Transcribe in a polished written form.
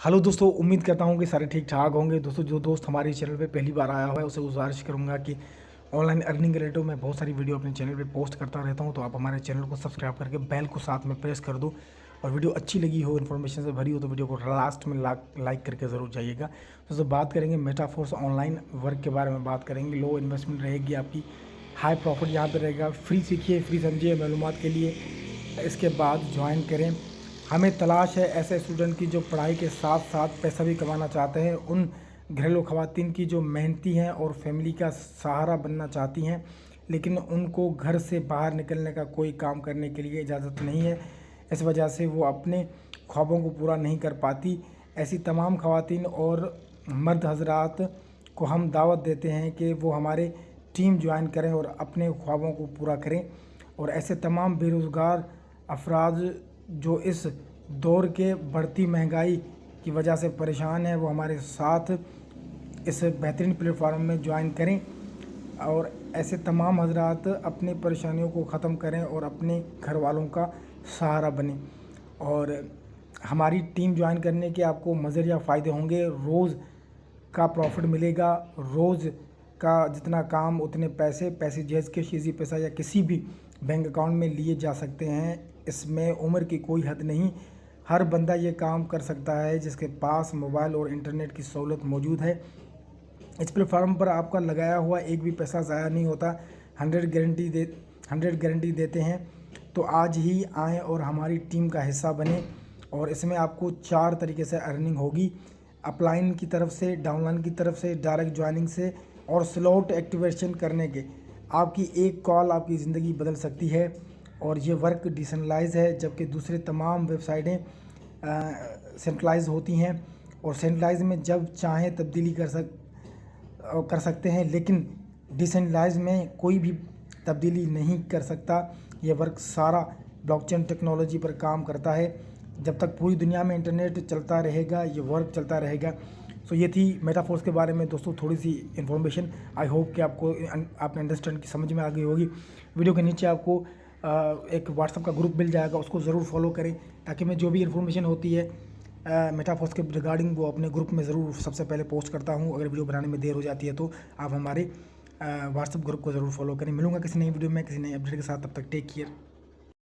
Hello दोस्तों, उम्मीद करता हूँ कि सारे ठीक ठाक होंगे। दोस्तों, जो दोस्त हमारे चैनल पे पहली बार आया हुआ है उसे गुजारिश करूँगा कि ऑनलाइन अर्निंग रिलेटेड मैं बहुत सारी वीडियो अपने चैनल पे पोस्ट करता रहता हूँ, तो आप हमारे चैनल को सब्सक्राइब करके बेल को साथ में प्रेस कर दो। और वीडियो अच्छी लगी हो, इन्फॉर्मेशन से भरी हो, तो वीडियो को लास्ट में लाइक करके ज़रूर जाइएगा। दोस्तों, बात करेंगे मेटाफोर्स ऑनलाइन वर्क के बारे में। बात करेंगे लो इन्वेस्टमेंट रहेगी आपकी, हाई प्रॉफिट यहाँ पर रहेगा। फ्री सीखिए, फ्री समझिए मालूमात के लिए, इसके बाद ज्वाइन करें। हमें तलाश है ऐसे स्टूडेंट की जो पढ़ाई के साथ साथ पैसा भी कमाना चाहते हैं, उन घरेलू ख़वातीन की जो मेहनती हैं और फैमिली का सहारा बनना चाहती हैं, लेकिन उनको घर से बाहर निकलने का कोई काम करने के लिए इजाज़त नहीं है। इस वजह से वो अपने ख्वाबों को पूरा नहीं कर पाती। ऐसी तमाम ख़वातीन और मर्द हजरात को हम दावत देते हैं कि वो हमारे टीम ज्वाइन करें और अपने ख्वाबों को पूरा करें। और ऐसे तमाम बेरोज़गार अफराद जो इस दौर के बढ़ती महंगाई की वजह से परेशान है, वो हमारे साथ इस बेहतरीन प्लेटफार्म में ज्वाइन करें और ऐसे तमाम हजरात अपनी परेशानियों को ख़त्म करें और अपने घर वालों का सहारा बनें। और हमारी टीम ज्वाइन करने के आपको मज़े या फ़ायदे होंगे। रोज़ का प्रॉफिट मिलेगा, रोज़ का जितना काम उतने पैसे जैज़ के शीज़ी पैसा या किसी भी बैंक अकाउंट में लिए जा सकते हैं। इसमें उम्र की कोई हद नहीं, हर बंदा ये काम कर सकता है जिसके पास मोबाइल और इंटरनेट की सहूलत मौजूद है। इस प्लेटफार्म पर आपका लगाया हुआ एक भी पैसा ज़ाया नहीं होता। 100 गारंटी देते हैं। तो आज ही आएँ और हमारी टीम का हिस्सा बने। और इसमें आपको 4 तरीके से अर्निंग होगी, अपलाइन की तरफ से, डाउनलाइन की तरफ से, डायरेक्ट ज्वाइनिंग से और स्लॉट एक्टिवेशन करने के। आपकी एक कॉल आपकी ज़िंदगी बदल सकती है। और ये वर्क डिसेंट्रलाइज है, जबकि दूसरे तमाम वेबसाइटें सेंट्रलाइज होती हैं। और सेंट्रलाइज में जब चाहें तब्दीली कर सकते हैं, लेकिन डिसेंट्रलाइज में कोई भी तब्दीली नहीं कर सकता। ये वर्क सारा ब्लॉकचेन टेक्नोलॉजी पर काम करता है। जब तक पूरी दुनिया में इंटरनेट चलता रहेगा, ये वर्क चलता रहेगा। सो ये थी मेटाफोर्स के बारे में दोस्तों थोड़ी सी इन्फॉर्मेशन। आपने अंडरस्टैंड की समझ में आ गई होगी। वीडियो के नीचे आपको एक व्हाट्सअप का ग्रुप मिल जाएगा, उसको ज़रूर फॉलो करें ताकि मैं जो भी इन्फॉर्मेशन होती है मेटाफोर्स के रिगार्डिंग वो अपने ग्रुप में ज़रूर सबसे पहले पोस्ट करता हूँ। अगर वीडियो बनाने में देर हो जाती है तो आप हमारे व्हाट्सअप ग्रुप को ज़रूर फॉलो करें। मिलूंगा किसी नई वीडियो में किसी नई अपडेट के साथ, तब तक टेक केयर।